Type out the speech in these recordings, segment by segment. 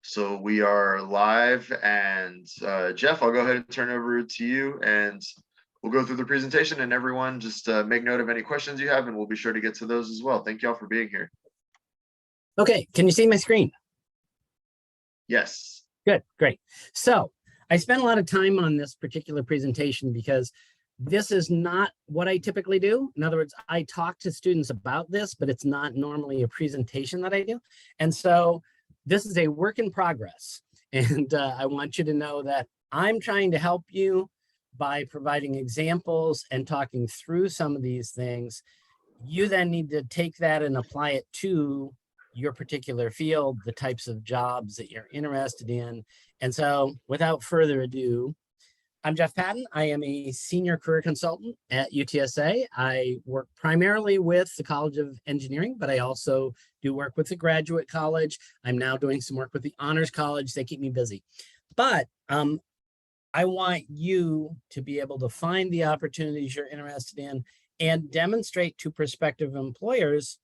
So we are live, and Jeff, I'll go ahead and turn it over to you, and we'll go through the presentation, and everyone just make note of any questions you have, and we'll be sure to get to those as well. Thank you all for being here. Okay, can you see my screen? Yes. Good, great. So I spent a lot of time on this particular presentation because this is not what I typically do. In other words, I talk to students about this, but it's not normally a presentation that I do. And so this is a work in progress. And I want you to know that I'm trying to help you by providing examples and talking through some of these things. You then need to take that and apply it to your particular field, the types of jobs that you're interested in. And so without further ado, I'm Jeff Patten. I am a senior career consultant at UTSA. I work primarily with the College of Engineering, but I also do work with the Graduate College. I'm now doing some work with the Honors College. They keep me busy. But I want you to be able to find the opportunities you're interested in and demonstrate to prospective employers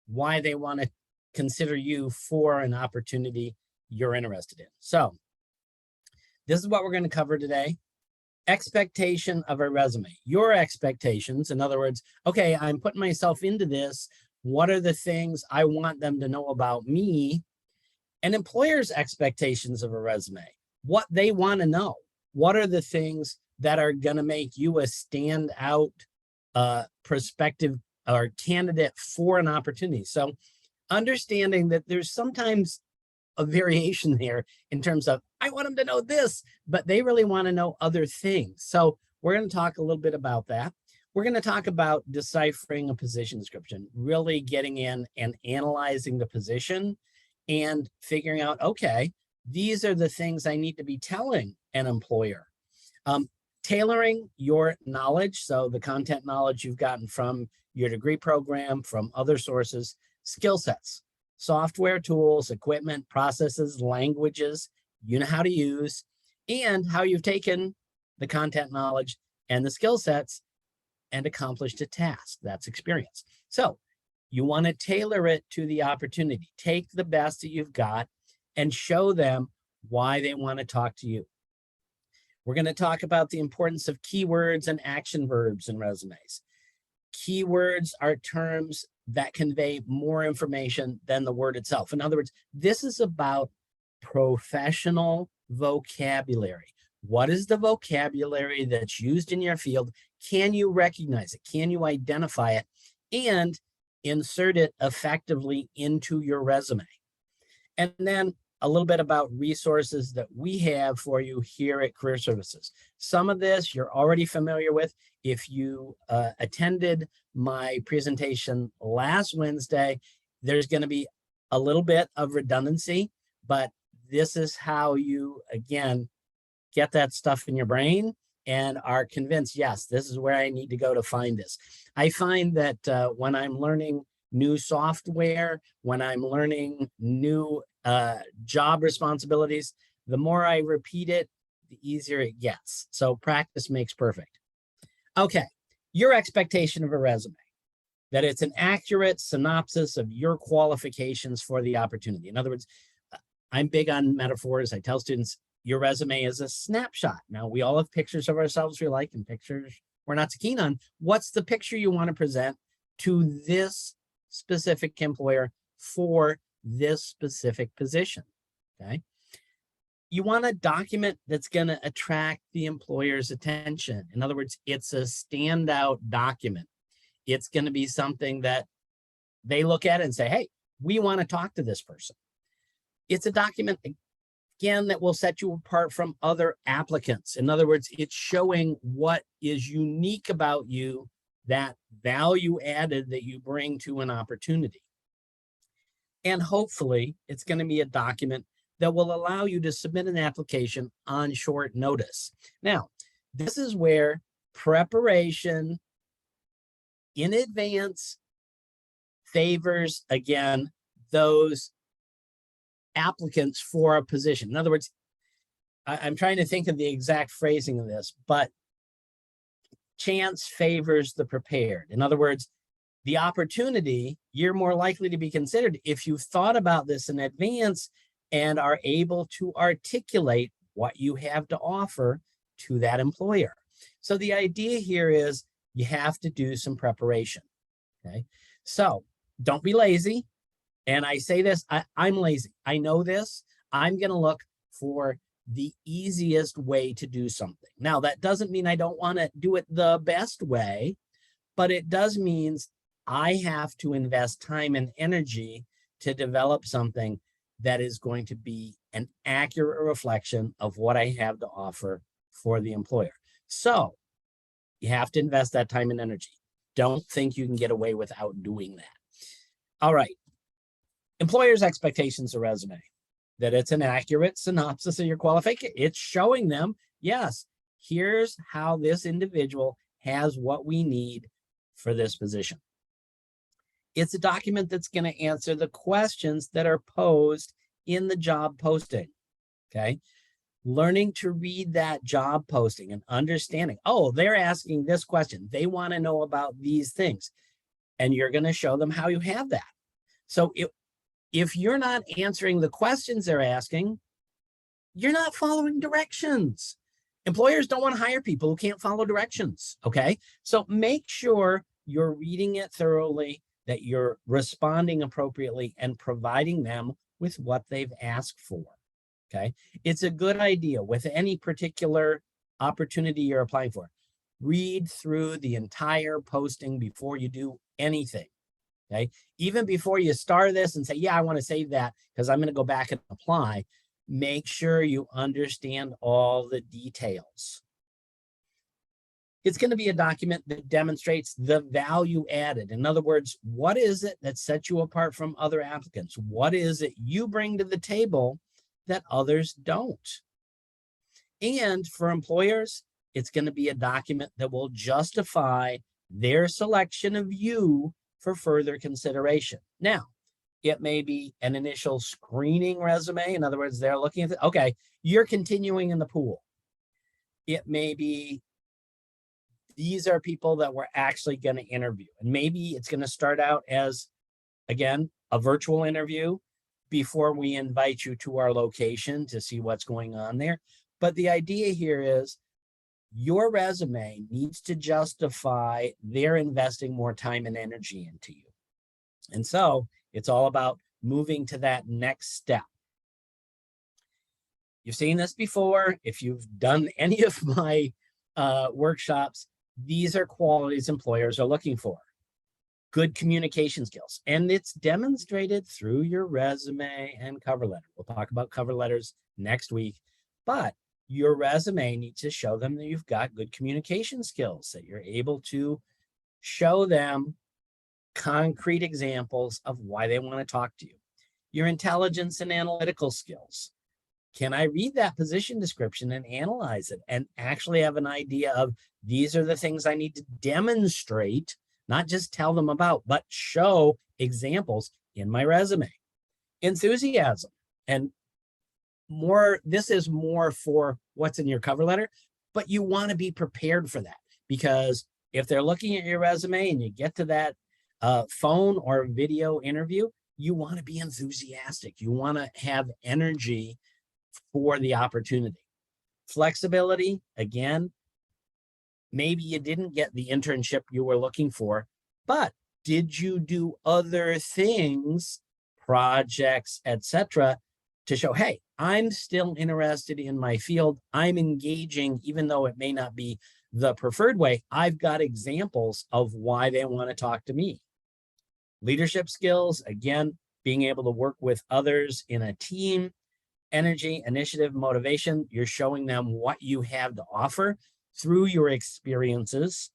why they want to consider you for an opportunity you're interested in. So this is what we're going to cover today. Expectation of a resume, your expectations. In other words, okay, I'm putting myself into this. What are the things I want them to know about me? And employers' expectations of a resume, what they want to know. What are the things that are going to make you a standout prospective or candidate for an opportunity? So understanding that there's sometimes a variation there in terms of, I want them to know this, but they really want to know other things. So we're going to talk a little bit about that. We're going to talk about deciphering a position description, really getting in and analyzing the position and figuring out, okay, these are the things I need to be telling an employer. Tailoring your knowledge, so the content knowledge you've gotten from your degree program, from other sources, skill sets. Software, tools, equipment, processes, languages you know how to use, and how you've taken the content knowledge and the skill sets and accomplished a task. That's experience. So you want to tailor it to the opportunity. Take the best that you've got and show them why they want to talk to you. We're going to talk about the importance of keywords and action verbs in resumes. Keywords are terms that convey more information than the word itself. In other words, this is about professional vocabulary. What is the vocabulary that's used in your field? Can you recognize it? Can you identify it? And insert it effectively into your resume. And then a little bit about resources that we have for you here at Career Services. Some of this you're already familiar with. If you attended my presentation last Wednesday, there's going to be a little bit of redundancy, but this is how you, again, get that stuff in your brain and are convinced, yes, this is where I need to go to find this. I find that when I'm learning new software, when I'm learning new job responsibilities, the more I repeat it, the easier it gets. So practice makes perfect. Okay, your expectation of a resume, that it's an accurate synopsis of your qualifications for the opportunity. In other words, I'm big on metaphors. I tell students, your resume is a snapshot. Now, we all have pictures of ourselves we like and pictures we're not so keen on. What's the picture you want to present to this specific employer for this specific position? Okay. You want a document that's going to attract the employer's attention. In other words, it's a standout document. It's going to be something that they look at and say, hey, we want to talk to this person. It's a document, again, that will set you apart from other applicants. In other words, it's showing what is unique about you, that value added that you bring to an opportunity. And hopefully, it's going to be a document that will allow you to submit an application on short notice. Now, this is where preparation in advance favors, again, those applicants for a position. In other words, I'm trying to think of the exact phrasing of this, but chance favors the prepared. In other words, the opportunity, you're more likely to be considered if you've thought about this in advance and are able to articulate what you have to offer to that employer. So the idea here is you have to do some preparation, okay? So don't be lazy. And I say this, I'm lazy. I know this. I'm going to look for the easiest way to do something. Now, that doesn't mean I don't want to do it the best way, but it does means I have to invest time and energy to develop something that is going to be an accurate reflection of what I have to offer for the employer. So you have to invest that time and energy. Don't think you can get away without doing that. All right. Employers' expectations of resume, that it's an accurate synopsis of your qualification. It's showing them, yes, here's how this individual has what we need for this position. It's a document that's going to answer the questions that are posed in the job posting, okay? Learning to read that job posting and understanding, oh, they're asking this question. They want to know about these things. And you're going to show them how you have that. So if you're not answering the questions they're asking, you're not following directions. Employers don't want to hire people who can't follow directions, okay? So make sure you're reading it thoroughly, that you're responding appropriately and providing them with what they've asked for, okay? It's a good idea with any particular opportunity you're applying for. Read through the entire posting before you do anything, okay? Even before you start this and say, yeah, I want to save that because I'm going to go back and apply, make sure you understand all the details. It's going to be a document that demonstrates the value added. In other words, what is it that sets you apart from other applicants? What is it you bring to the table that others don't? And for employers, it's going to be a document that will justify their selection of you for further consideration. Now, it may be an initial screening resume. In other words, they're looking at, okay, you're continuing in the pool. It may be, these are people that we're actually going to interview. And maybe it's going to start out as, again, a virtual interview before we invite you to our location to see what's going on there. But the idea here is your resume needs to justify their investing more time and energy into you. And so it's all about moving to that next step. You've seen this before. If you've done any of my workshops, these are qualities employers are looking for. Good communication skills. And it's demonstrated through your resume and cover letter. We'll talk about cover letters next week. But your resume needs to show them that you've got good communication skills, that you're able to show them concrete examples of why they want to talk to you. Your intelligence and analytical skills. Can I read that position description and analyze it and actually have an idea of these are the things I need to demonstrate, not just tell them about, but show examples in my resume. Enthusiasm. And more, this is more for what's in your cover letter, but you want to be prepared for that, because if they're looking at your resume and you get to that phone or video interview, you want to be enthusiastic. You want to have energy for the opportunity. Flexibility, again, maybe you didn't get the internship you were looking for, but did you do other things, projects, etc., to show, hey, I'm still interested in my field. I'm engaging, even though it may not be the preferred way. I've got examples of why they want to talk to me. Leadership skills, again, being able to work with others in a team. Energy, initiative, motivation, you're showing them what you have to offer through your experiences.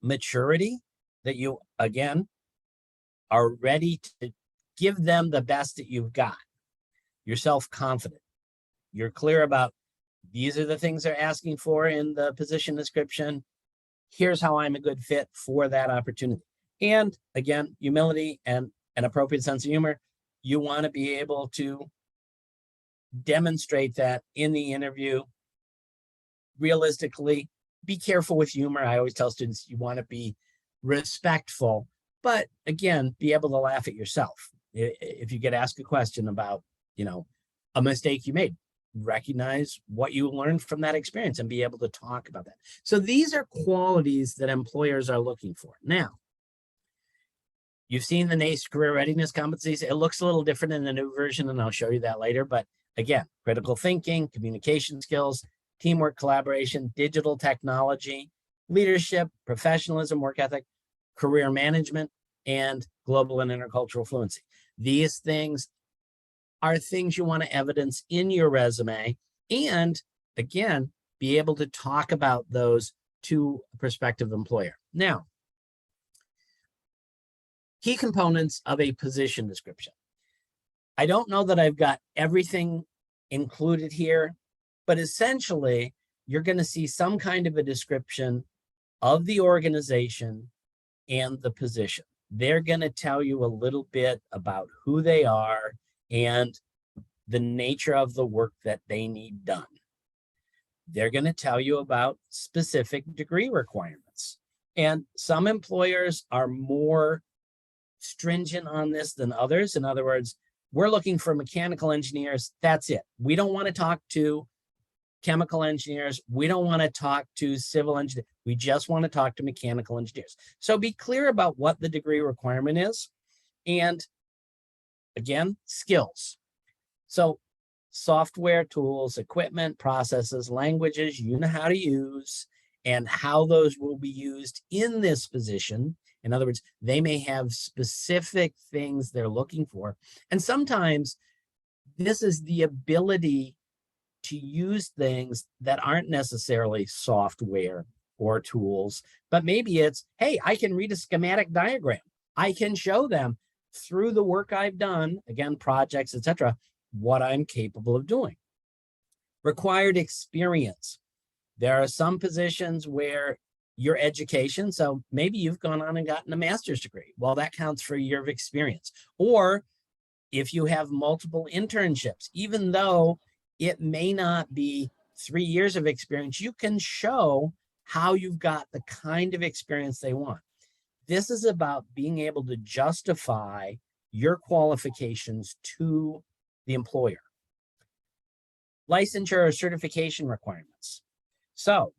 Maturity, that you, again, are ready to give them the best that you've got. You're self-confident. You're clear about these are the things they're asking for in the position description. Here's how I'm a good fit for that opportunity. And again, humility and an appropriate sense of humor. You want to be able to demonstrate that in the interview. Realistically, be careful with humor. I always tell students you want to be respectful, but again, be able to laugh at yourself. If you get asked a question about, a mistake you made. Recognize what you learned from that experience and be able to talk about that. So these are qualities that employers are looking for. Now, you've seen the NACE career readiness competencies. It looks a little different in the new version, and I'll show you that later. But again, critical thinking, communication skills, teamwork, collaboration, digital technology, leadership, professionalism, work ethic, career management, and global and intercultural fluency. These things are things you want to evidence in your resume, and again, be able to talk about those to a prospective employer. Now, key components of a position description. I don't know that I've got everything included here, but essentially, you're going to see some kind of a description of the organization and the position. They're going to tell you a little bit about who they are and the nature of the work that they need done. They're going to tell you about specific degree requirements. And some employers are more stringent on this than others. In other words, we're looking for mechanical engineers. That's it. We don't want to talk to chemical engineers. We don't want to talk to civil engineers. We just want to talk to mechanical engineers. So be clear about what the degree requirement is. And again, skills. So software, tools, equipment, processes, languages you know how to use and how those will be used in this position. In other words, they may have specific things they're looking for. And sometimes this is the ability to use things that aren't necessarily software or tools, but maybe it's, hey, I can read a schematic diagram. I can show them through the work I've done, again, projects, etc., what I'm capable of doing. Required experience. There are some positions where your education, so maybe you've gone on and gotten a master's degree. Well, that counts for a year of experience. Or if you have multiple internships, even though it may not be 3 years of experience, you can show how you've got the kind of experience they want. This is about being able to justify your qualifications to the employer. Licensure or certification requirements. So,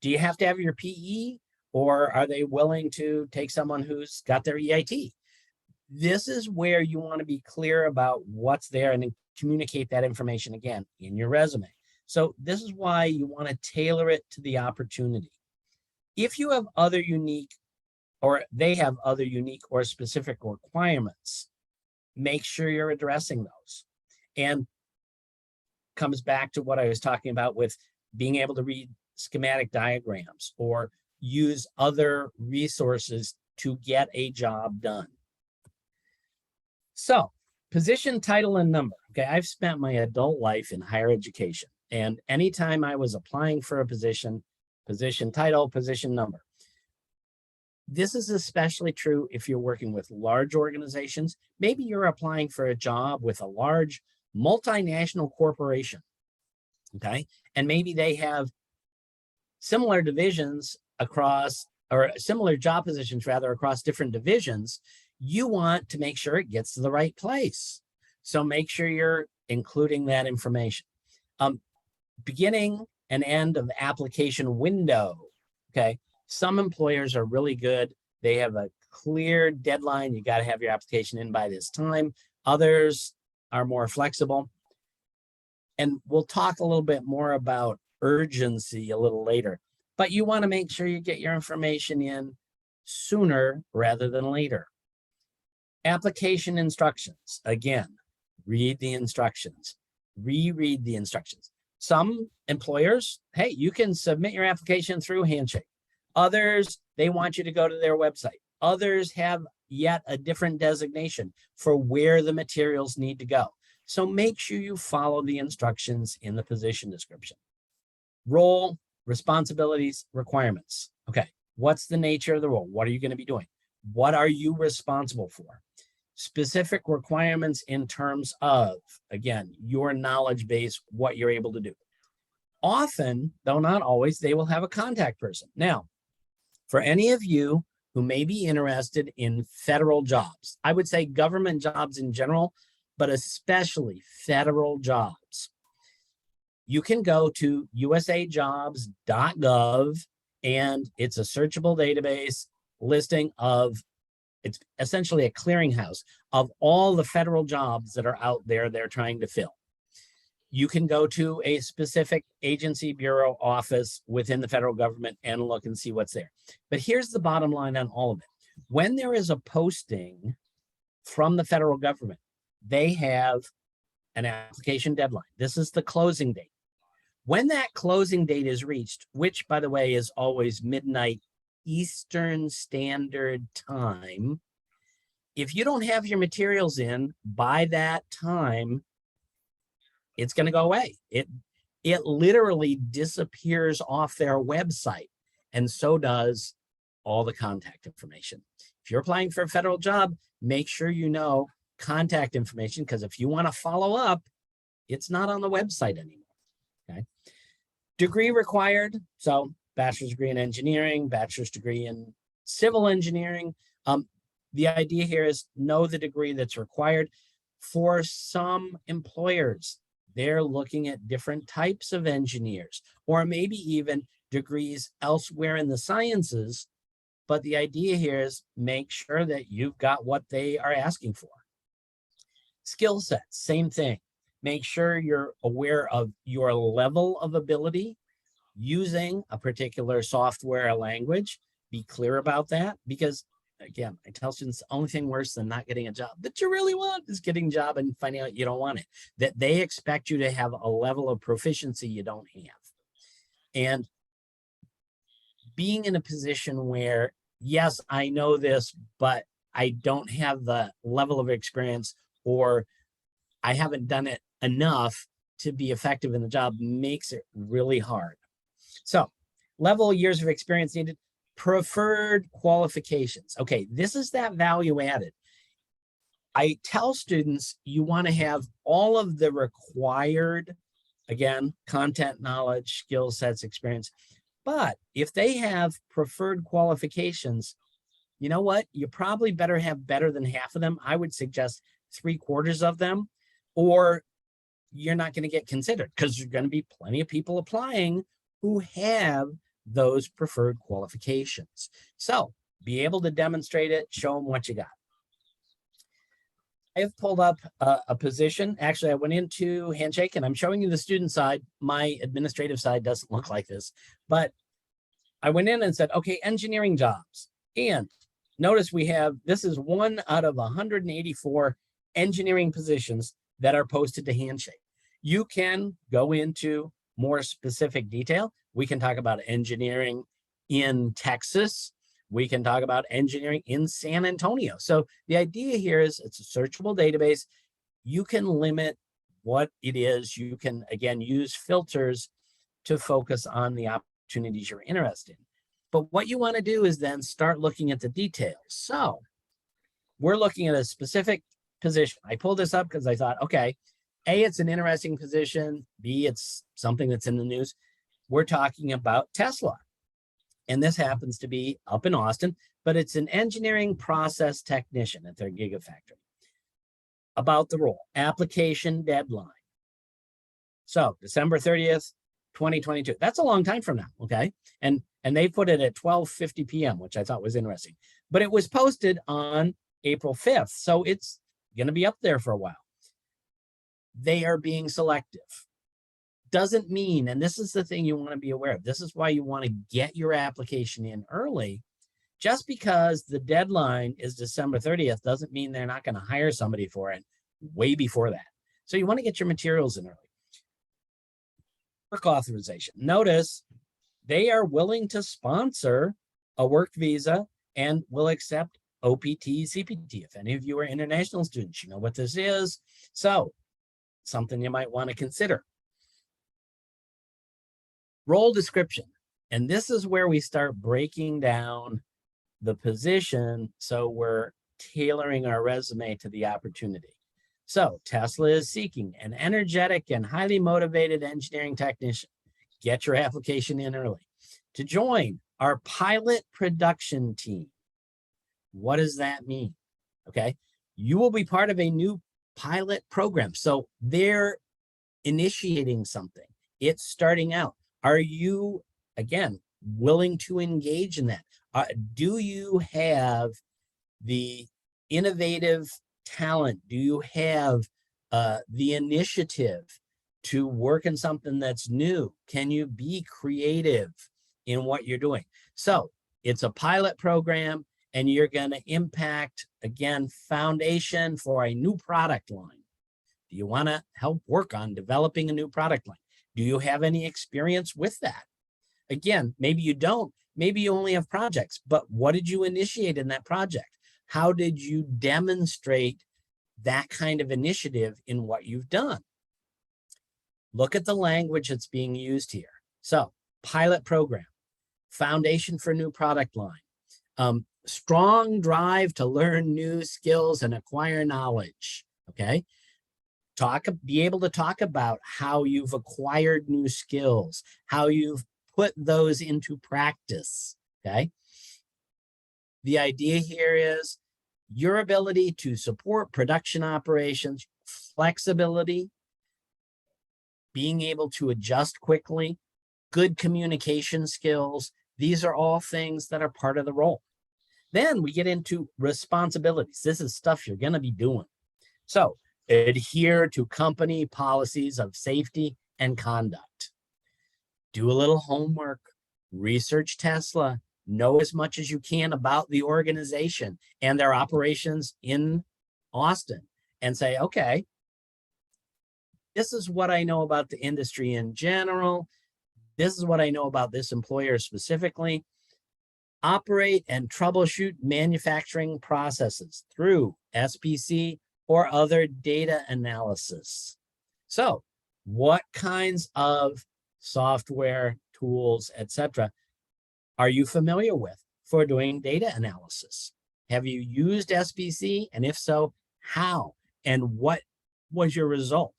do you have to have your PE, or are they willing to take someone who's got their EIT? This is where you want to be clear about what's there and communicate that information again in your resume. So this is why you want to tailor it to the opportunity. If you have other unique, or they have other unique or specific requirements, make sure you're addressing those. And comes back to what I was talking about with being able to read schematic diagrams or use other resources to get a job done. So, position, title, and number. Okay, I've spent my adult life in higher education, and anytime I was applying for a position, position title, position number. This is especially true if you're working with large organizations. Maybe you're applying for a job with a large multinational corporation, okay? And maybe they have similar divisions across, or similar job positions rather, across different divisions. You want to make sure it gets to the right place. So make sure you're including that information. Beginning and end of the application window, okay? Some employers are really good. They have a clear deadline. You got to have your application in by this time. Others are more flexible. And we'll talk a little bit more about urgency a little later, but you want to make sure you get your information in sooner rather than later. Application instructions. Again, read the instructions, reread the instructions. Some employers, hey, you can submit your application through Handshake. Others, they want you to go to their website. Others have yet a different designation for where the materials need to go. So make sure you follow the instructions in the position description. Role, responsibilities, requirements. Okay, what's the nature of the role? What are you going to be doing? What are you responsible for? Specific requirements in terms of, again, your knowledge base, what you're able to do. Often, though not always, they will have a contact person. Now, for any of you who may be interested in federal jobs, I would say government jobs in general, but especially federal jobs. You can go to usajobs.gov, and it's a searchable database listing of, it's essentially a clearinghouse of all the federal jobs that are out there they're trying to fill. You can go to a specific agency, bureau, office within the federal government and look and see what's there. But here's the bottom line on all of it. When there is a posting from the federal government, they have an application deadline. This is the closing date. When that closing date is reached, which by the way is always midnight Eastern Standard Time, if you don't have your materials in by that time, it's going to go away. It literally disappears off their website, and so does all the contact information. If you're applying for a federal job, make sure you know contact information, because if you want to follow up, it's not on the website anymore. Okay. Degree required. So bachelor's degree in engineering, bachelor's degree in civil engineering. The idea here is know the degree that's required. For some employers, they're looking at different types of engineers, or maybe even degrees elsewhere in the sciences. But the idea here is make sure that you've got what they are asking for. Skill sets, same thing. Make sure you're aware of your level of ability using a particular software or language. Be clear about that, because again, I tell students the only thing worse than not getting a job that you really want is getting a job and finding out you don't want it. That they expect you to have a level of proficiency you don't have. And being in a position where, yes, I know this, but I don't have the level of experience, or I haven't done it enough to be effective in the job, makes it really hard. So, level, years of experience needed. Preferred qualifications. Okay, this is that value added. I tell students you want to have all of the required, again, content, knowledge, skill sets, experience. But if they have preferred qualifications, you know what? You probably better have better than half of them. I would suggest 3/4 of them, or you're not going to get considered, because there's going to be plenty of people applying who have those preferred qualifications. So be able to demonstrate it, show them what you got. I have pulled up a position. Actually, I went into Handshake, and I'm showing you the student side. My administrative side doesn't look like this, but I went in and said, okay, engineering jobs. And notice we have, this is 1 out of 184 engineering positions that are posted to Handshake. You can go into more specific detail. We can talk about engineering in Texas. We can talk about engineering in San Antonio. So the idea here is it's a searchable database. You can limit what it is. You can, again, use filters to focus on the opportunities you're interested in. But what you want to do is then start looking at the details. So we're looking at a specific position. I pulled this up because I thought, okay, A, it's an interesting position. B, it's something that's in the news. We're talking about Tesla. And this happens to be up in Austin, but it's an engineering process technician at their Gigafactory. About the role, application deadline. So December 30th, 2022. That's a long time from now, okay? And they put it at 12:50 p.m., which I thought was interesting. But it was posted on April 5th, so it's going to be up there for a while. They are being selective. Doesn't mean, and this is the thing you want to be aware of, this is why you want to get your application in early. Just because the deadline is December 30th doesn't mean they're not going to hire somebody for it way before that. So you want to get your materials in early. Work authorization. Notice they are willing to sponsor a work visa and will accept OPT, CPT. If any of you are international students, you know what this is. So something you might want to consider. Role description. And this is where we start breaking down the position, so we're tailoring our resume to the opportunity. So Tesla is seeking an energetic and highly motivated engineering technician. Get your application in early. To join our pilot production team. What does that mean? Okay, you will be part of a new pilot program. So they're initiating something. It's starting out. Are you, again, willing to engage in that? Do you have the innovative talent? Do you have the initiative to work in something that's new? Can you be creative in what you're doing? So it's a pilot program, and you're going to impact, again, foundation for a new product line. Do you want to help work on developing a new product line? Do you have any experience with that? Again, maybe you don't. Maybe you only have projects, but what did you initiate in that project? How did you demonstrate that kind of initiative in what you've done? Look at the language that's being used here. So, pilot program, foundation for new product line, strong drive to learn new skills and acquire knowledge, okay? Be able to talk about how you've acquired new skills, how you've put those into practice, okay? The idea here is your ability to support production operations, flexibility, being able to adjust quickly, good communication skills. These are all things that are part of the role. Then we get into responsibilities. This is stuff you're going to be doing. So adhere to company policies of safety and conduct. Do a little homework, research Tesla, know as much as you can about the organization and their operations in Austin, and say, okay, this is what I know about the industry in general. This is what I know about this employer specifically. Operate and troubleshoot manufacturing processes through SPC or other data analysis. So what kinds of software, tools, etc., are you familiar with for doing data analysis? Have you used SPC? And if so, how? And what was your result?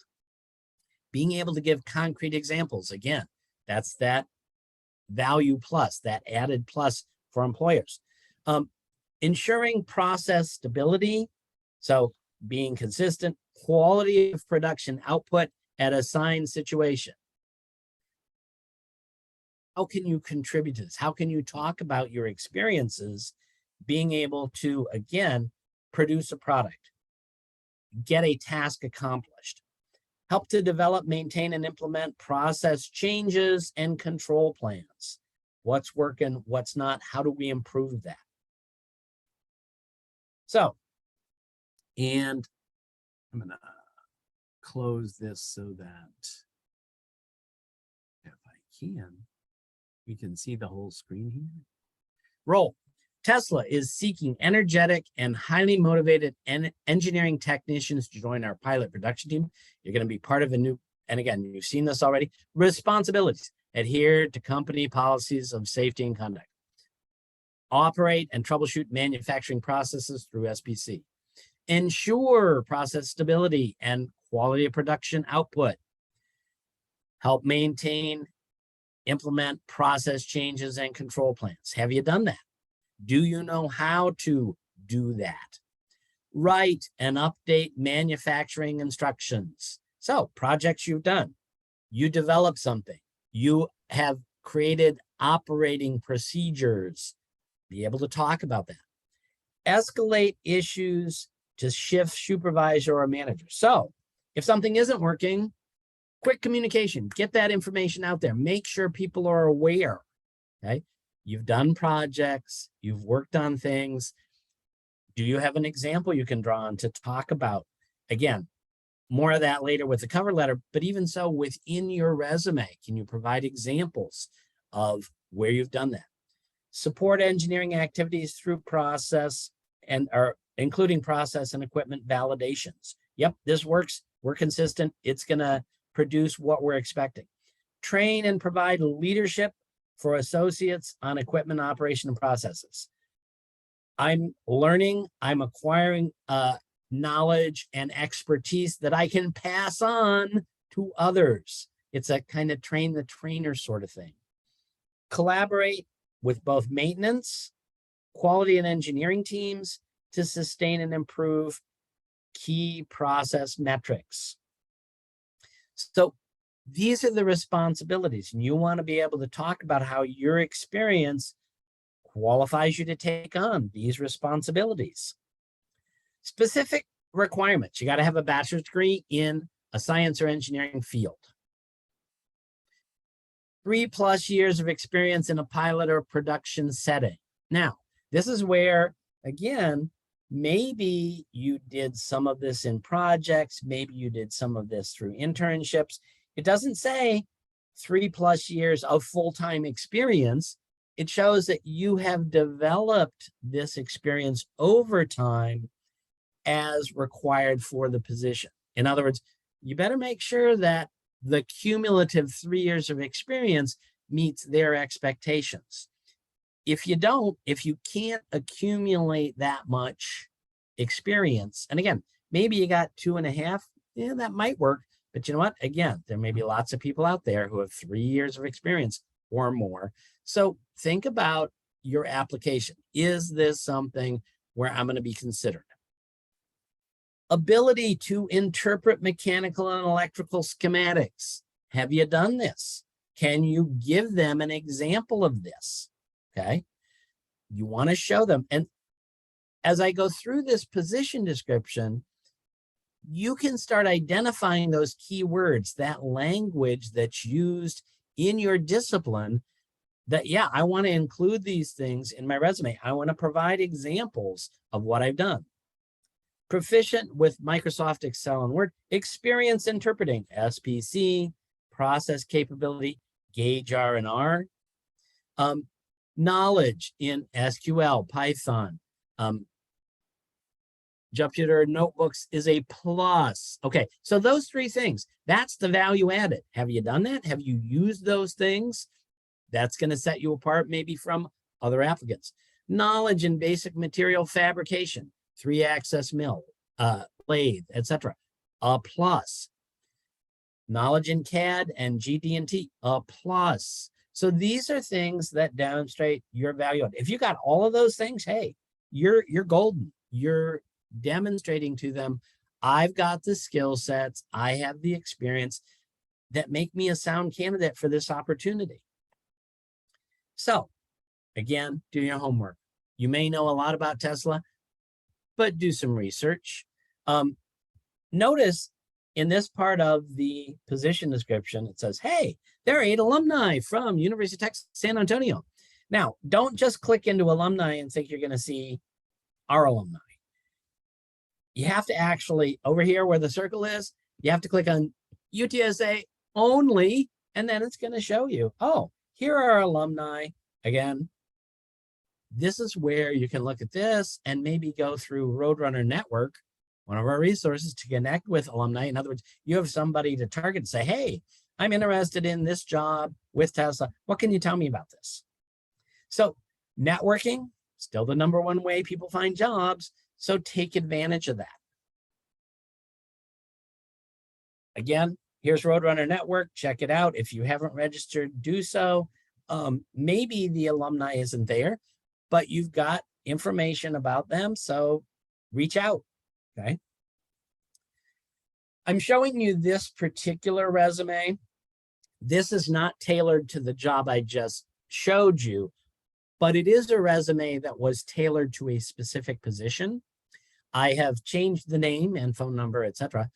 Being able to give concrete examples, again, that's that value plus, that added plus for employers. Ensuring process stability, so being consistent, quality of production output at assigned situation. How can you contribute to this? How can you talk about your experiences being able to, again, produce a product, get a task accomplished, help to develop, maintain, and implement process changes and control plans? What's working, what's not, how do we improve that? So, and I'm gonna close this so that if I can, we can see the whole screen here. Role. Tesla is seeking energetic and highly motivated engineering technicians to join our pilot production team. You're going to be part of a new, and again, you've seen this already, responsibilities. Adhere to company policies of safety and conduct. Operate and troubleshoot manufacturing processes through SPC. Ensure process stability and quality of production output. Help maintain, implement process changes and control plans. Have you done that? Do you know how to do that? Write and update manufacturing instructions. So projects you've done, you develop something, you have created operating procedures, be able to talk about that. Escalate issues to shift supervisor or manager. So if something isn't working, quick communication, get that information out there, make sure people are aware, okay? You've done projects, you've worked on things. Do you have an example you can draw on to talk about? Again, more of that later with the cover letter, but even so within your resume, can you provide examples of where you've done that? Support engineering activities through process and or including process and equipment validations. Yep, this works. We're consistent. It's going to produce what we're expecting. Train and provide leadership for associates on equipment operation and processes. I'm learning, I'm acquiring knowledge and expertise that I can pass on to others. It's a kind of train the trainer sort of thing. Collaborate with both maintenance, quality and engineering teams to sustain and improve key process metrics. So these are the responsibilities, and you want to be able to talk about how your experience qualifies you to take on these responsibilities. Specific requirements. You got to have a bachelor's degree in a science or engineering field. 3+ years of experience in a pilot or production setting. Now, this is where, again, maybe you did some of this in projects, maybe you did some of this through internships. It doesn't say 3+ years of full-time experience. It shows that you have developed this experience over time as required for the position. In other words, you better make sure that the cumulative 3 years of experience meets their expectations. If you don't, if you can't accumulate that much experience, and again, maybe you got 2.5, yeah, that might work. But you know what? Again, there may be lots of people out there who have 3 years of experience or more. So think about your application. Is this something where I'm going to be considered? Ability to interpret mechanical and electrical schematics. Have you done this? Can you give them an example of this? Okay. You want to show them. And as I go through this position description, you can start identifying those key words, that language that's used in your discipline, that, yeah, I want to include these things in my resume. I want to provide examples of what I've done. Proficient with Microsoft Excel and Word, experience interpreting SPC, process capability, gauge R&R, knowledge in SQL, Python, Jupyter Notebooks is a plus. Okay, so those 3 things, that's the value added. Have you done that? Have you used those things? That's going to set you apart maybe from other applicants. Knowledge in basic material fabrication, 3-axis mill, lathe, etc. A plus. Knowledge in CAD and GD&T, a plus. So these are things that demonstrate your value. If you got all of those things, hey, you're golden. You're demonstrating to them, I've got the skill sets, I have the experience that make me a sound candidate for this opportunity. So again, do your homework. You may know a lot about Tesla, but do some research. Notice in this part of the position description, it says, hey, there are 8 alumni from University of Texas, San Antonio. Now, don't just click into alumni and think you're going to see our alumni. You have to actually, over here where the circle is, you have to click on UTSA only, and then it's going to show you, oh, here are our alumni. Again, this is where you can look at this and maybe go through Roadrunner Network, one of our resources, to connect with alumni. In other words, you have somebody to target and say, hey, I'm interested in this job with Tesla. What can you tell me about this? So networking, still the #1 way people find jobs. So take advantage of that. Again, here's Roadrunner Network. Check it out. If you haven't registered, do so. Maybe the alumni isn't there, but you've got information about them. So reach out. Okay. I'm showing you this particular resume. This is not tailored to the job I just showed you, but it is a resume that was tailored to a specific position. I have changed the name and phone number, etc.,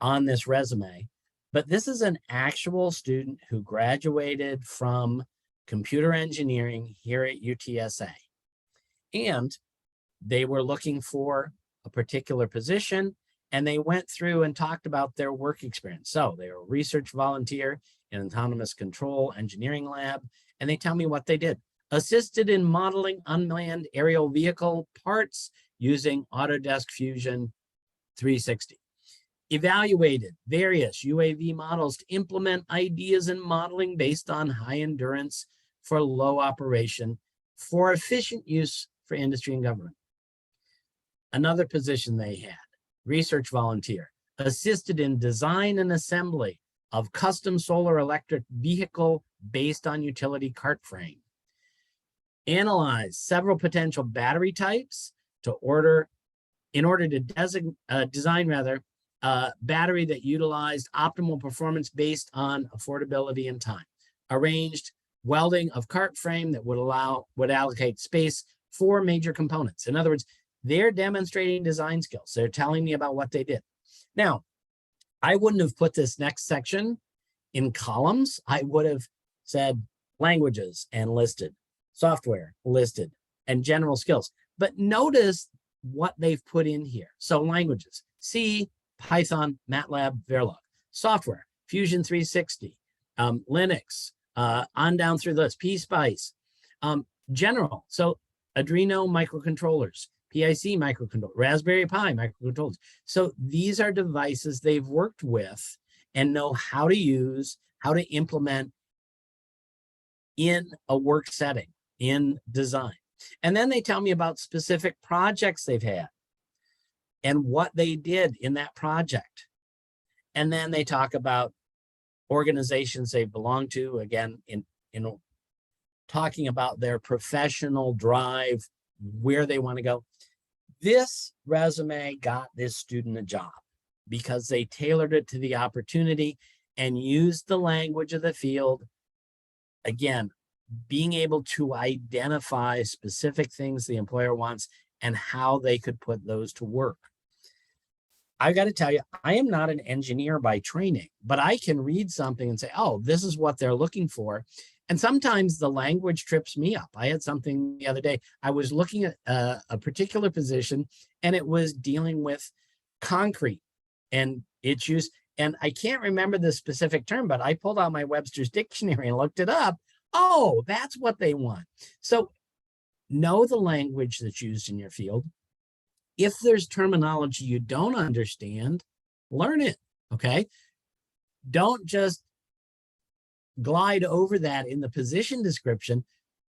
on this resume, but this is an actual student who graduated from computer engineering here at UTSA. And they were looking for a particular position, and they went through and talked about their work experience. So they were a research volunteer in autonomous control engineering lab, and they tell me what they did. Assisted in modeling unmanned aerial vehicle parts using Autodesk Fusion 360. Evaluated various UAV models to implement ideas in modeling based on high endurance for low operation for efficient use for industry and government. Another position they had, research volunteer, assisted in design and assembly of custom solar electric vehicle based on utility cart frame. Analyzed several potential battery types to order in order to design rather battery that utilized optimal performance based on affordability and time. Arranged welding of cart frame that would allocate space for major components. In other words, they're demonstrating design skills. They're telling me about what they did. Now, I wouldn't have put this next section in columns. I would have said languages and listed, software listed, and general skills. But notice what they've put in here. So languages, C, Python, MATLAB, Verilog. Software, Fusion 360, Linux, on down through the list, PSpice. General, so Arduino microcontrollers, PIC microcontroller, Raspberry Pi microcontrollers. So these are devices they've worked with and know how to use, how to implement in a work setting, in design. And then they tell me about specific projects they've had and what they did in that project. And then they talk about organizations they belong to, again, in talking about their professional drive, where they want to go. This resume got this student a job because they tailored it to the opportunity and used the language of the field. Again, being able to identify specific things the employer wants and how they could put those to work. I got to tell you, I am not an engineer by training, but I can read something and say, oh, this is what they're looking for. And sometimes the language trips me up. I had something the other day. I was looking at a particular position and it was dealing with concrete and its use. And I can't remember the specific term, but I pulled out my Webster's dictionary and looked it up. Oh, that's what they want. So know the language that's used in your field. If there's terminology you don't understand, learn it, okay? Don't just glide over that in the position description.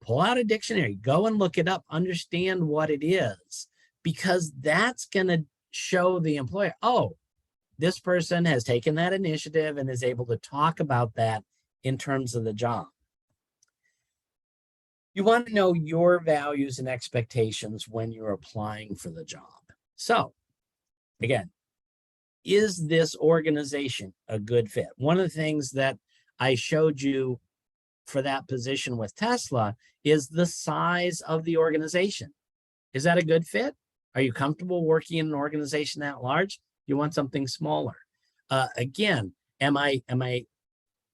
Pull out a dictionary, go and look it up, understand what it is, because that's going to show the employer, oh, this person has taken that initiative and is able to talk about that in terms of the job. You want to know your values and expectations when you're applying for the job. So again, is this organization a good fit? One of the things that I showed you for that position with Tesla is the size of the organization. Is that a good fit? Are you comfortable working in an organization that large? You want something smaller. Again, am I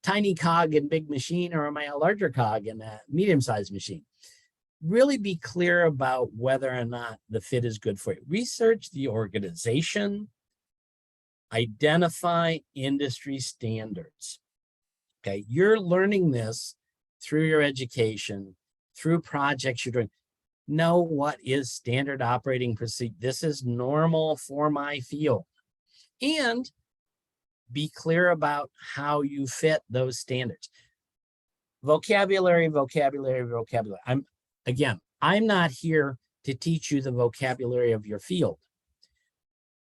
tiny cog in big machine, or am I a larger cog in a medium-sized machine? Really be clear about whether or not the fit is good for you. Research the organization, identify industry standards. Okay, you're learning this through your education, through projects you're doing. Know what is standard operating procedure. This is normal for my field. And be clear about how you fit those standards. Vocabulary, vocabulary, vocabulary. I'm not here to teach you the vocabulary of your field,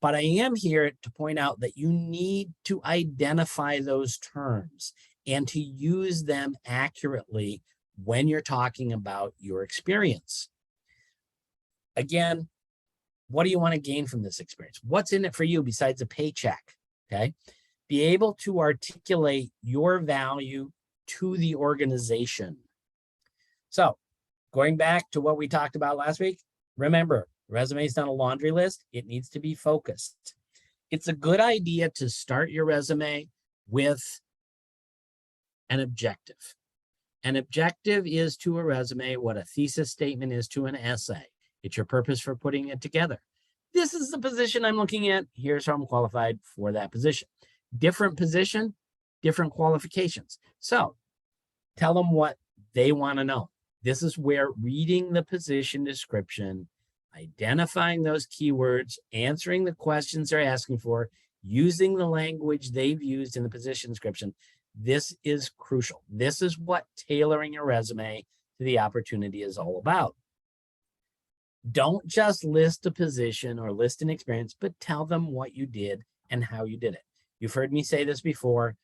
but I am here to point out that you need to identify those terms and to use them accurately when you're talking about your experience. Again, what do you want to gain from this experience? What's in it for you besides a paycheck? Okay. Be able to articulate your value to the organization. So going back to what we talked about last week, remember, resume is not a laundry list. It needs to be focused. It's a good idea to start your resume with an objective. An objective is to a resume what a thesis statement is to an essay. It's your purpose for putting it together. This is the position I'm looking at. Here's how I'm qualified for that position. Different position, different qualifications. So tell them what they want to know. This is where reading the position description, identifying those keywords, answering the questions they're asking for, using the language they've used in the position description. This is crucial. This is what tailoring your resume to the opportunity is all about. Don't just list a position or list an experience, but tell them what you did and how you did it. You've heard me say this before.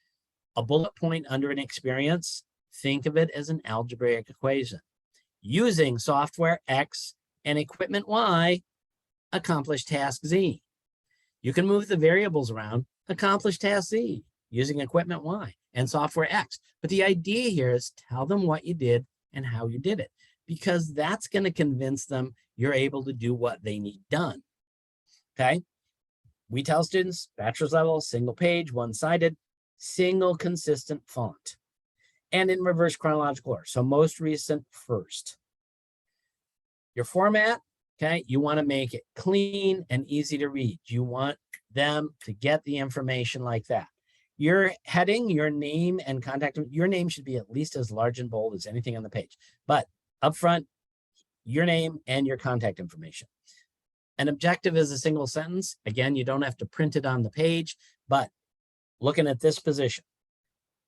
A bullet point under an experience, think of it as an algebraic equation. Using software X and equipment Y, accomplish task Z. You can move the variables around, accomplish task Z using equipment Y and software X. But the idea here is tell them what you did and how you did it, because that's going to convince them you're able to do what they need done. Okay. We tell students bachelor's level, single page, one-sided, single consistent font, and in reverse chronological order. So most recent first. Your format, okay, you want to make it clean and easy to read. You want them to get the information like that. Your heading, your name and contact, your name should be at least as large and bold as anything on the page. But up front, your name and your contact information. An objective is a single sentence. Again, you don't have to print it on the page, but looking at this position.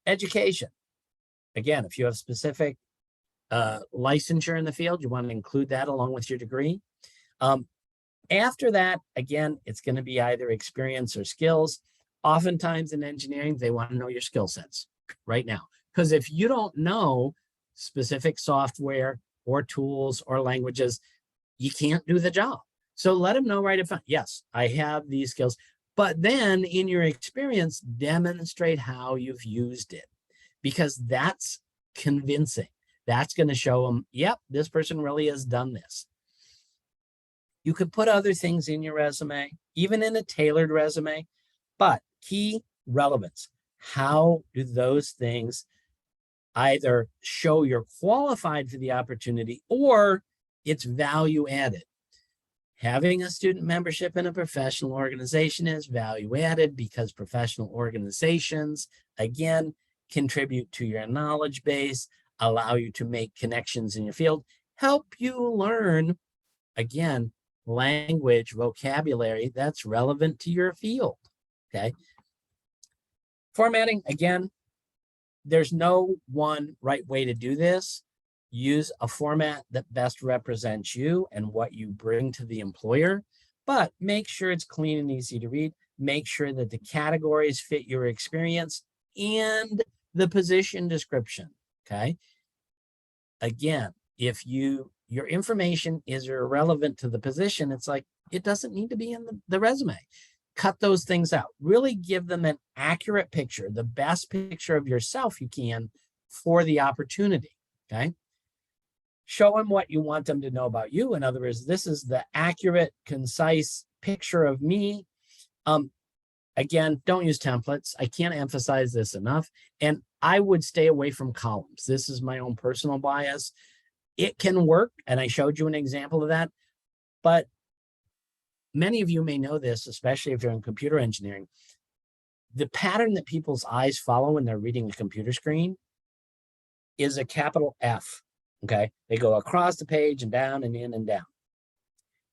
Education. Again, if you have specific licensure in the field, you want to include that along with your degree. After that, again, it's going to be either experience or skills. Oftentimes in engineering, they want to know your skill sets right now. Because if you don't know specific software or tools or languages, you can't do the job. So let them know right up front, yes, I have these skills. But then in your experience, demonstrate how you've used it, because that's convincing. That's going to show them, yep, this person really has done this. You could put other things in your resume, even in a tailored resume, but key relevance. How do those things either show you're qualified for the opportunity or it's value added? Having a student membership in a professional organization is value added because professional organizations, again, contribute to your knowledge base, allow you to make connections in your field, help you learn, again, language, vocabulary that's relevant to your field, okay? Formatting, again, there's no one right way to do this. Use a format that best represents you and what you bring to the employer, but make sure it's clean and easy to read. Make sure that the categories fit your experience and the position description, okay? Again, if your information is irrelevant to the position, it's like, it doesn't need to be in the resume. Cut those things out. Really give them an accurate picture, the best picture of yourself you can for the opportunity, okay? Show them what you want them to know about you. In other words, this is the accurate, concise picture of me. Again, don't use templates. I can't emphasize this enough. And I would stay away from columns. This is my own personal bias. It can work, and I showed you an example of that. But many of you may know this, especially if you're in computer engineering. The pattern that people's eyes follow when they're reading a computer screen is a capital F. Okay, they go across the page and down and in and down.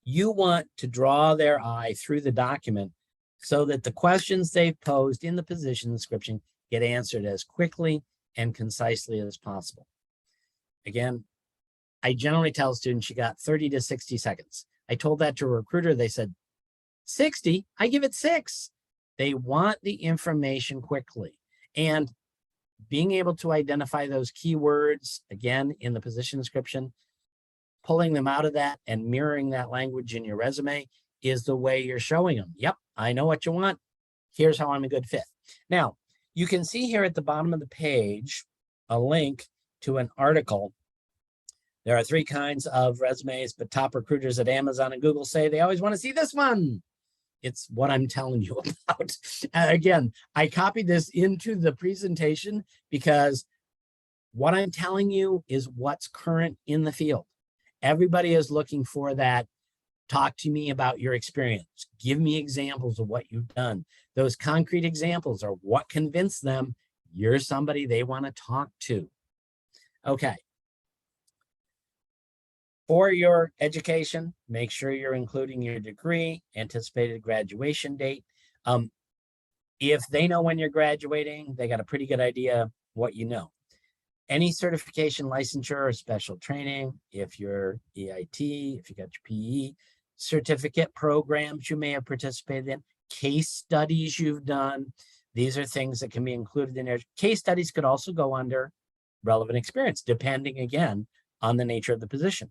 You want to draw their eye through the document so that the questions they've posed in the position description get answered as quickly and concisely as possible. Again, I generally tell students you got 30 to 60 seconds. I told that to a recruiter, they said, 60? I give it 6. They want the information quickly. And being able to identify those keywords, again, in the position description, pulling them out of that and mirroring that language in your resume is the way you're showing them. Yep, I know what you want. Here's how I'm a good fit. Now, you can see here at the bottom of the page, a link to an article. There are 3 kinds of resumes, but top recruiters at Amazon and Google say they always want to see this one. It's what I'm telling you about. Again, I copied this into the presentation because what I'm telling you is what's current in the field. Everybody is looking for that. Talk to me about your experience. Give me examples of what you've done. Those concrete examples are what convinced them you're somebody they want to talk to. Okay. For your education, make sure you're including your degree, anticipated graduation date. If they know when you're graduating, they got a pretty good idea what you know. Any certification, licensure, or special training, if you're EIT, if you got your PE, certificate programs you may have participated in, case studies you've done. These are things that can be included in there. Case studies could also go under relevant experience, depending, again, on the nature of the position.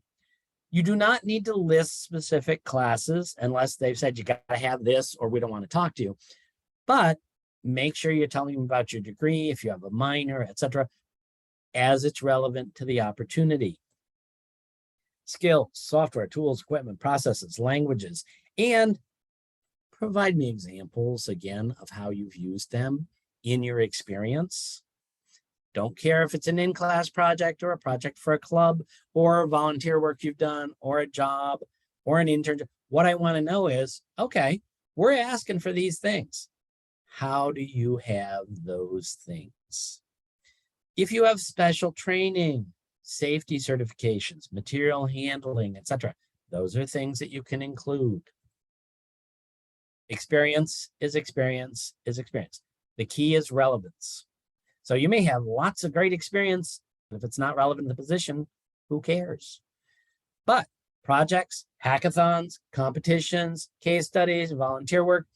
You do not need to list specific classes unless they've said you got to have this or we don't want to talk to you. But make sure you're telling them about your degree, if you have a minor, etc., as it's relevant to the opportunity. Skills, software, tools, equipment, processes, languages, and provide me examples again of how you've used them in your experience. Don't care if it's an in-class project or a project for a club or volunteer work you've done or a job or an internship. What I want to know is, okay, we're asking for these things. How do you have those things? If you have special training, safety certifications, material handling, etc., those are things that you can include. Experience is experience is experience. The key is relevance. So you may have lots of great experience, but if it's not relevant to the position, who cares? But projects, hackathons, competitions, case studies, volunteer work,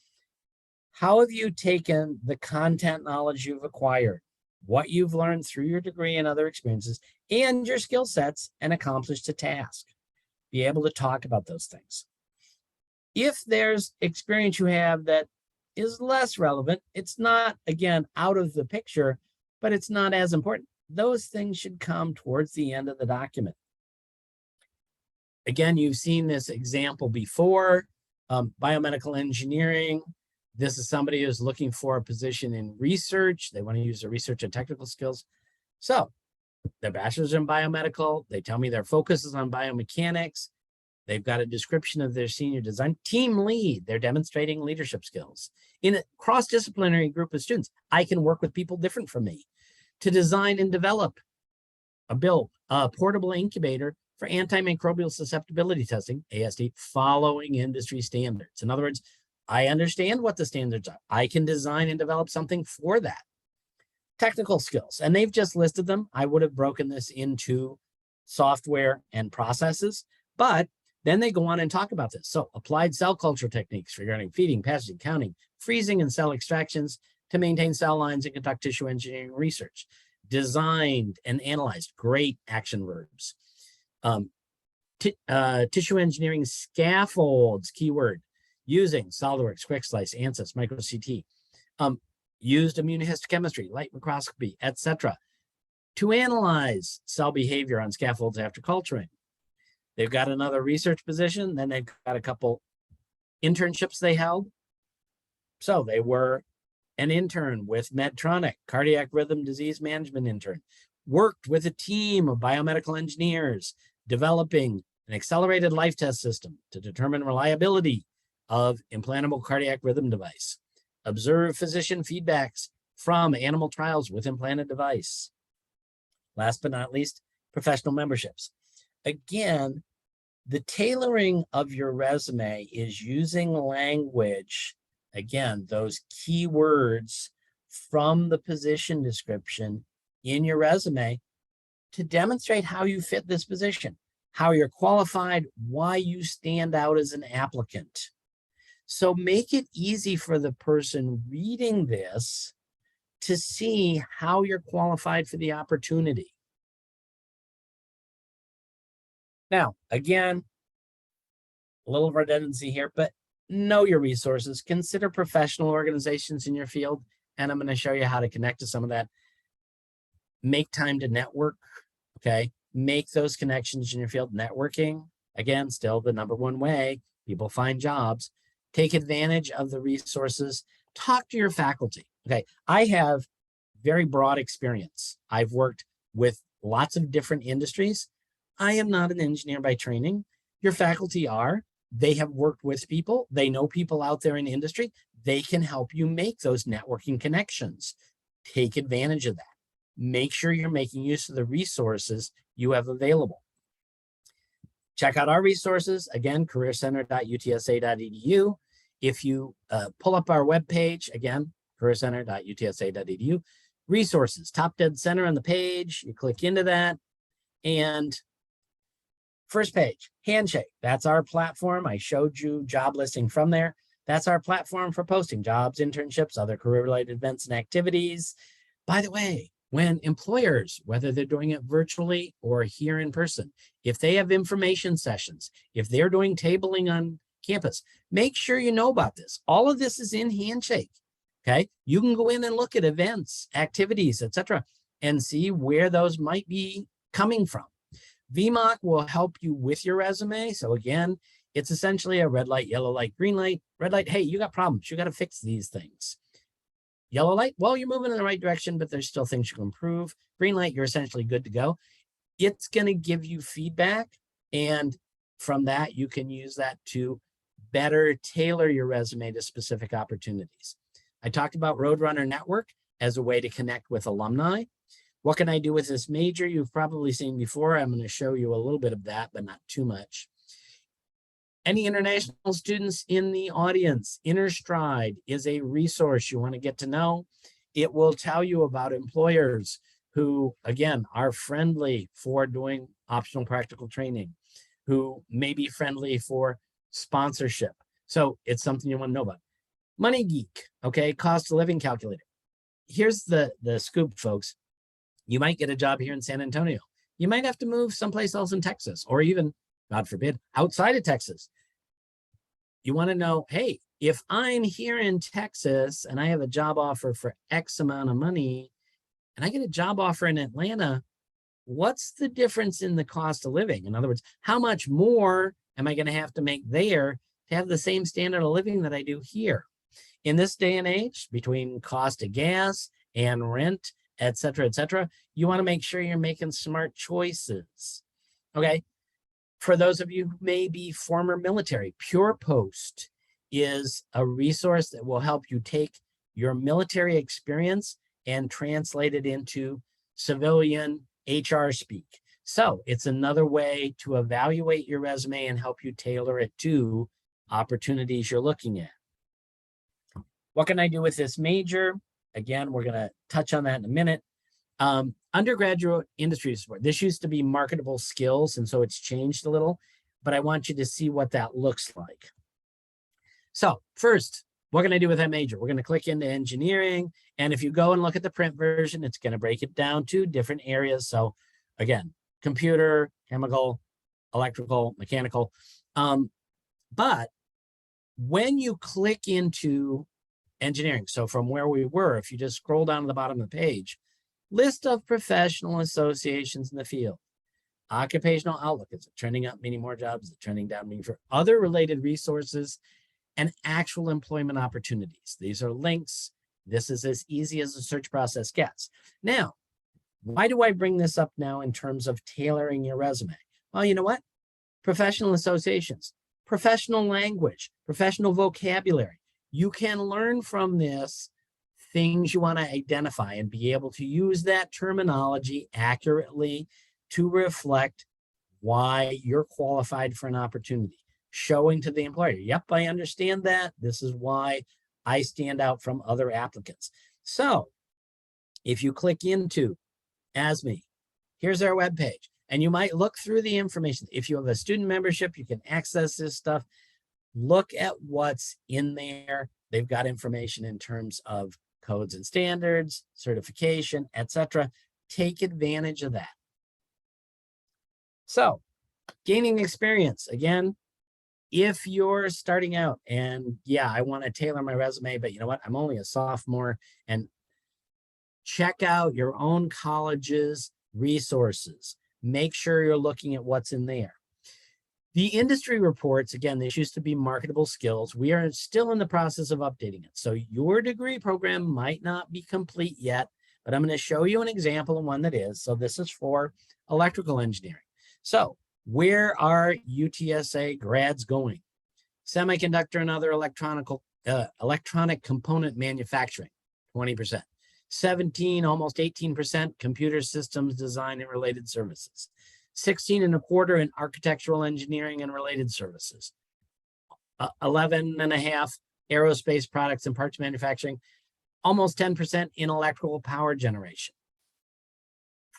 how have you taken the content knowledge you've acquired, what you've learned through your degree and other experiences, and your skill sets, and accomplished a task? Be able to talk about those things. If there's experience you have that is less relevant, it's not, again, out of the picture, but it's not as important. Those things should come towards the end of the document. Again, you've seen this example before, biomedical engineering. This is somebody who's looking for a position in research. They want to use their research and technical skills. So their bachelor's in biomedical. They tell me their focus is on biomechanics. They've got a description of their senior design team lead. They're demonstrating leadership skills. In a cross-disciplinary group of students, I can work with people different from me to design and develop a portable incubator for antimicrobial susceptibility testing, AST, following industry standards. In other words, I understand what the standards are. I can design and develop something for that. Technical skills, and they've just listed them. I would have broken this into software and processes, but then they go on and talk about this. So applied cell culture techniques regarding feeding, passaging, counting, freezing, and cell extractions to maintain cell lines and conduct tissue engineering research. Designed and analyzed, great action verbs. Tissue engineering scaffolds, keyword, using SolidWorks, QuickSlice, ANSYS, MicroCT. Used immunohistochemistry, light microscopy, etc., to analyze cell behavior on scaffolds after culturing. They've got another research position, then they've got a couple internships they held. So they were an intern with Medtronic, cardiac rhythm disease management intern, worked with a team of biomedical engineers, developing an accelerated life test system to determine reliability of implantable cardiac rhythm device, observe physician feedbacks from animal trials with implanted device. Last but not least, professional memberships. Again, the tailoring of your resume is using language, again, those keywords from the position description in your resume to demonstrate how you fit this position, how you're qualified, why you stand out as an applicant. So make it easy for the person reading this to see how you're qualified for the opportunity. Now, again, a little redundancy here, but know your resources. Consider professional organizations in your field, and I'm going to show you how to connect to some of that. Make time to network, okay? Make those connections in your field. Networking, again, still the #1 way people find jobs. Take advantage of the resources. Talk to your faculty, okay? I have very broad experience. I've worked with lots of different industries. I am not an engineer by training. Your faculty are. They have worked with people. They know people out there in industry. They can help you make those networking connections. Take advantage of that. Make sure you're making use of the resources you have available. Check out our resources. Again, careercenter.utsa.edu. If you pull up our webpage, again, careercenter.utsa.edu, resources, top dead center on the page, you click into that, and first page, Handshake. That's our platform. I showed you job listing from there. That's our platform for posting jobs, internships, other career-related events and activities. By the way, when employers, whether they're doing it virtually or here in person, if they have information sessions, if they're doing tabling on campus, make sure you know about this. All of this is in Handshake. Okay, you can go in and look at events, activities, etc., and see where those might be coming from. VMOC will help you with your resume. So again, it's essentially a red light, yellow light, green light. Red light, hey, you got problems. You got to fix these things. Yellow light, well, you're moving in the right direction, but there's still things you can improve. Green light, you're essentially good to go. It's going to give you feedback. And from that, you can use that to better tailor your resume to specific opportunities. I talked about Roadrunner Network as a way to connect with alumni. What can I do with this major? You've probably seen before. I'm going to show you a little bit of that, but not too much. Any international students in the audience, InnerStride is a resource you want to get to know. It will tell you about employers who, again, are friendly for doing optional practical training, who may be friendly for sponsorship. So it's something you want to know about. Money Geek, okay, cost of living calculator. Here's the scoop, folks. You might get a job here in San Antonio. You might have to move someplace else in Texas, or even, God forbid, outside of Texas. You want to know, hey, if I'm here in Texas and I have a job offer for X amount of money, and I get a job offer in Atlanta, what's the difference in the cost of living? In other words, how much more am I going to have to make there to have the same standard of living that I do here? In this day and age, between cost of gas and rent, et cetera, you want to make sure you're making smart choices. Okay. For those of you who may be former military, PurePost is a resource that will help you take your military experience and translate it into civilian HR speak. So it's another way to evaluate your resume and help you tailor it to opportunities you're looking at. What can I do with this major? Again, we're going to touch on that in a minute. Undergraduate industry support. This used to be marketable skills, and so it's changed a little, but I want you to see what that looks like. So first, what can I do with that major? We're going to click into engineering, and if you go and look at the print version, it's going to break it down to different areas. So again, computer, chemical, electrical, mechanical. But when you click into engineering, so from where we were, if you just scroll down to the bottom of the page, list of professional associations in the field. Occupational outlook, is it trending up, meaning more jobs? Is it trending down, meaning for other related resources and actual employment opportunities? These are links. This is as easy as the search process gets. Now, why do I bring this up now in terms of tailoring your resume? Well, you know what? Professional associations, professional language, professional vocabulary. You can learn from this things you want to identify and be able to use that terminology accurately to reflect why you're qualified for an opportunity. Showing to the employer, yep, I understand that. This is why I stand out from other applicants. So if you click into ASME, here's our webpage, and you might look through the information. If you have a student membership, you can access this stuff. Look at what's in there. They've got information in terms of codes and standards, certification, etc. Take advantage of that. So, gaining experience. Again, if you're starting out and yeah, I want to tailor my resume, but you know what? I'm only a sophomore, and check out your own college's resources. Make sure you're looking at what's in there. The industry reports, again, this used to be marketable skills. We are still in the process of updating it. So your degree program might not be complete yet, but I'm going to show you an example of one that is. So this is for electrical engineering. So where are UTSA grads going? Semiconductor and other electronic component manufacturing, 20%. 17, almost 18% computer systems design and related services. 16.25% in architectural engineering and related services. 11.5% aerospace products and parts manufacturing. Almost 10% in electrical power generation.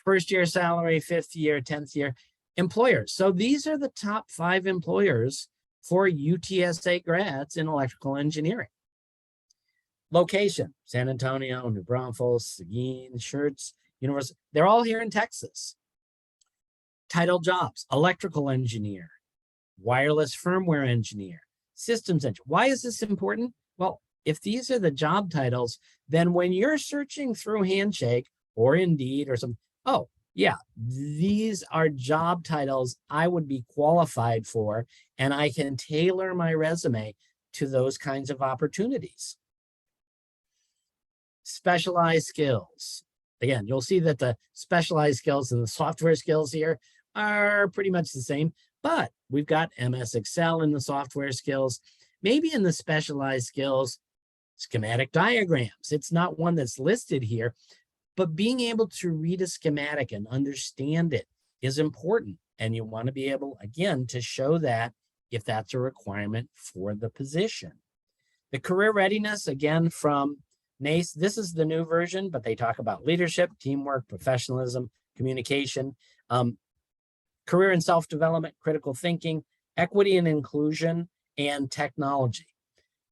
First year salary, 5th year, 10th year. Employers. So these are the top 5 employers for UTSA grads in electrical engineering. Location: San Antonio, New Braunfels, Seguin, Schertz, University. They're all here in Texas. Title jobs, electrical engineer, wireless firmware engineer, systems engineer. Why is this important? Well, if these are the job titles, then when you're searching through Handshake or Indeed or some, oh, yeah, these are job titles I would be qualified for, and I can tailor my resume to those kinds of opportunities. Specialized skills. Again, you'll see that the specialized skills and the software skills here are pretty much the same, but we've got MS Excel in the software skills. Maybe in the specialized skills, schematic diagrams. It's not one that's listed here, but being able to read a schematic and understand it is important. And you want to be able, again, to show that if that's a requirement for the position. The career readiness, again, from NACE, this is the new version, but they talk about leadership, teamwork, professionalism, communication, career and self-development, critical thinking, equity and inclusion, and technology.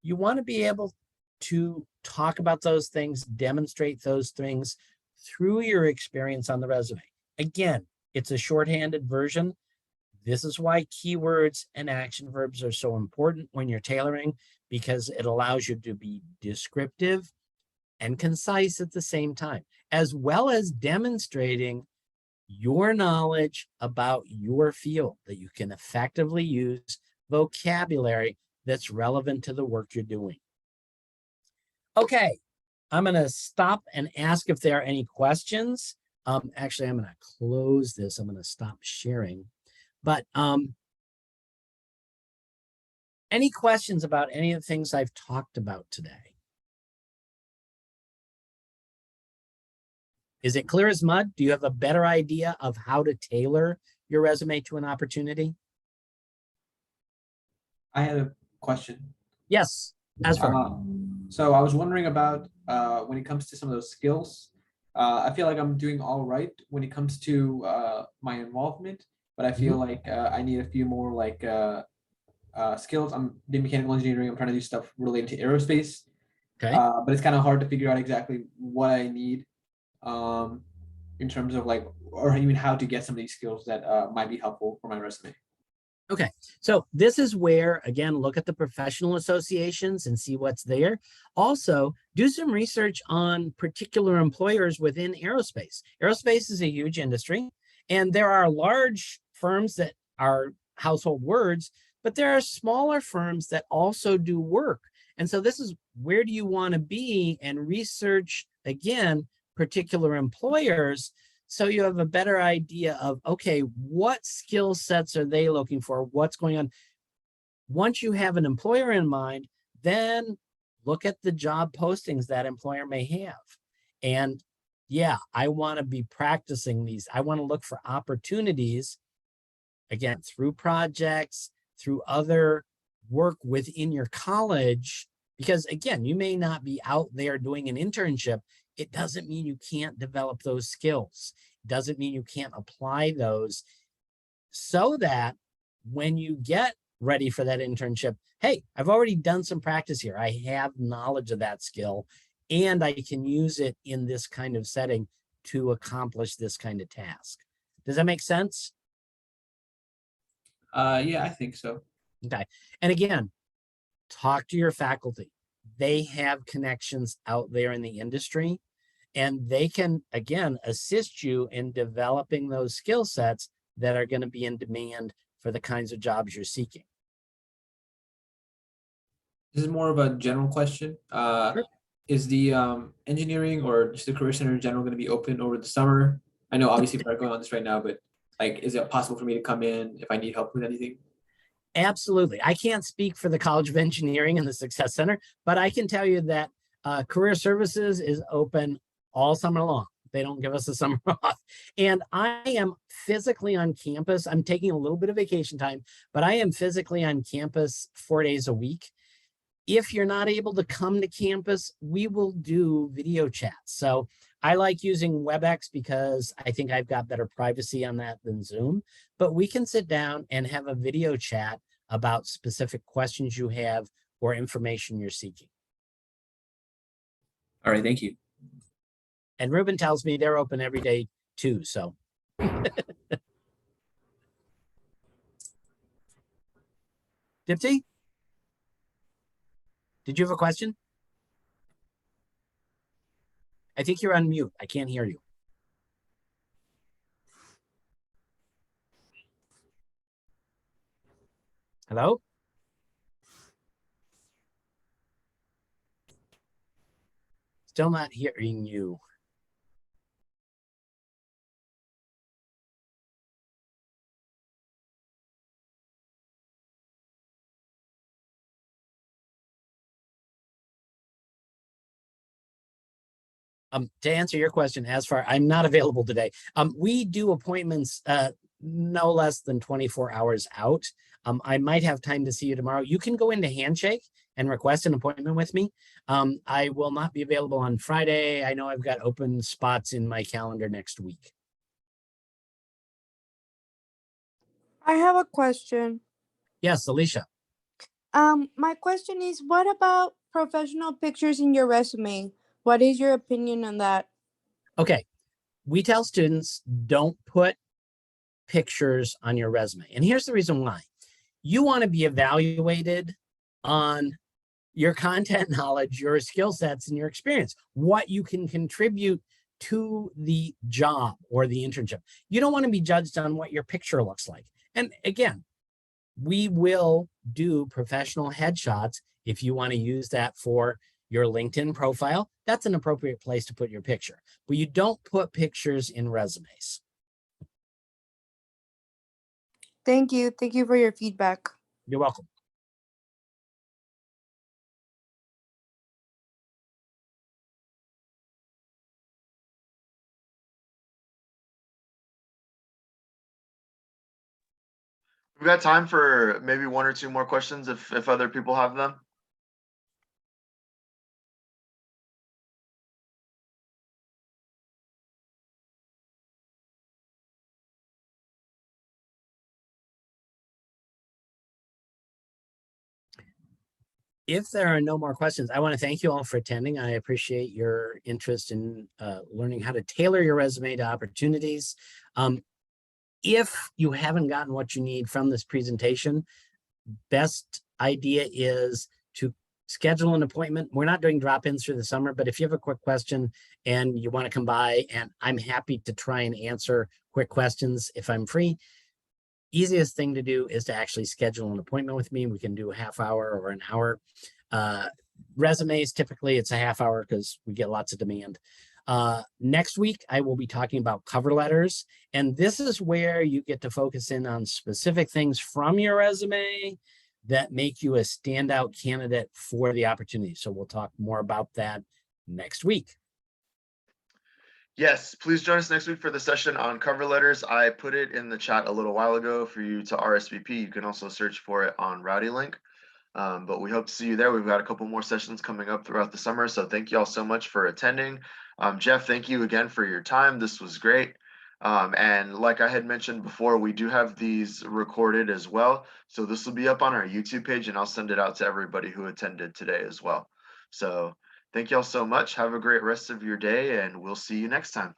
You want to be able to talk about those things, demonstrate those things through your experience on the resume. Again, it's a shorthanded version. This is why keywords and action verbs are so important when you're tailoring, because it allows you to be descriptive and concise at the same time, as well as demonstrating your knowledge about your field, that you can effectively use vocabulary that's relevant to the work you're doing. Okay, I'm going to stop and ask if there are any questions. Actually, I'm going to close this. I'm going to stop sharing. But any questions about any of the things I've talked about today? Is it clear as mud? Do you have a better idea of how to tailor your resume to an opportunity? I had a question. Yes, as for. So I was wondering about when it comes to some of those skills. I feel like I'm doing all right when it comes to my involvement, but I feel like I need a few more like skills. I'm doing mechanical engineering. I'm trying to do stuff related to aerospace. Okay. But it's kind of hard to figure out exactly what I need in terms of like, or even how to get some of these skills that might be helpful for my resume. Okay, so this is where, again, look at the professional associations and see what's there. Also, do some research on particular employers within aerospace. Aerospace is a huge industry, and there are large firms that are household words, but there are smaller firms that also do work. And so this is where do you want to be, and research, again, particular employers, so you have a better idea of, okay, what skill sets are they looking for? What's going on? Once you have an employer in mind, then look at the job postings that employer may have. And yeah, I want to be practicing these. I want to look for opportunities, again, through projects, through other work within your college, because again, you may not be out there doing an internship. It doesn't mean you can't develop those skills. It doesn't mean you can't apply those, so that when you get ready for that internship, hey, I've already done some practice here. I have knowledge of that skill, and I can use it in this kind of setting to accomplish this kind of task. Does that make sense? Yeah, I think so. Okay. And again, talk to your faculty. They have connections out there in the industry, and they can, again, assist you in developing those skill sets that are going to be in demand for the kinds of jobs you're seeking. This is more of a general question. Sure. Is the engineering or just the Career Center in general going to be open over the summer? I know obviously we're going on this right now, but like, is it possible for me to come in if I need help with anything? Absolutely. I can't speak for the College of Engineering and the Success Center, but I can tell you that Career Services is open all summer long. They don't give us a summer off. And I am physically on campus. I'm taking a little bit of vacation time, but I am physically on campus 4 days a week. If you're not able to come to campus, we will do video chats. So I like using WebEx because I think I've got better privacy on that than Zoom, but we can sit down and have a video chat about specific questions you have or information you're seeking. All right, thank you. And Ruben tells me they're open every day too, so. Dipsy? Did you have a question? I think you're on mute. I can't hear you. Hello? Still not hearing you. To answer your question, as far, I'm not available today. We do appointments no less than 24 hours out. I might have time to see you tomorrow. You can go into Handshake and request an appointment with me. I will not be available on Friday. I know I've got open spots in my calendar next week. I have a question. Yes, Alicia. My question is, what about professional pictures in your resume? What is your opinion on that? Okay. We tell students don't put pictures on your resume. And here's the reason why. You want to be evaluated on your content knowledge, your skill sets, and your experience, what you can contribute to the job or the internship. You don't want to be judged on what your picture looks like. And again, we will do professional headshots if you want to use that for your LinkedIn profile. That's an appropriate place to put your picture, but you don't put pictures in resumes. Thank you. Thank you for your feedback. You're welcome. We've got time for maybe one or two more questions if other people have them. If there are no more questions, I want to thank you all for attending. I appreciate your interest in learning how to tailor your resume to opportunities. If you haven't gotten what you need from this presentation, best idea is to schedule an appointment. We're not doing drop-ins through the summer, but if you have a quick question and you want to come by, and I'm happy to try and answer quick questions if I'm free. Easiest thing to do is to actually schedule an appointment with me. We can do a half hour or an hour. Resumes, typically it's a half hour because we get lots of demand. Next week, I will be talking about cover letters. And this is where you get to focus in on specific things from your resume that make you a standout candidate for the opportunity. So we'll talk more about that next week. Yes, please join us next week for the session on cover letters. I put it in the chat a little while ago for you to RSVP. You can also search for it on RowdyLink. But we hope to see you there. We've got a couple more sessions coming up throughout the summer. So thank you all so much for attending. Jeff, thank you again for your time. This was great. And like I had mentioned before, we do have these recorded as well. So this will be up on our YouTube page, and I'll send it out to everybody who attended today as well. So thank you all so much. Have a great rest of your day, and we'll see you next time.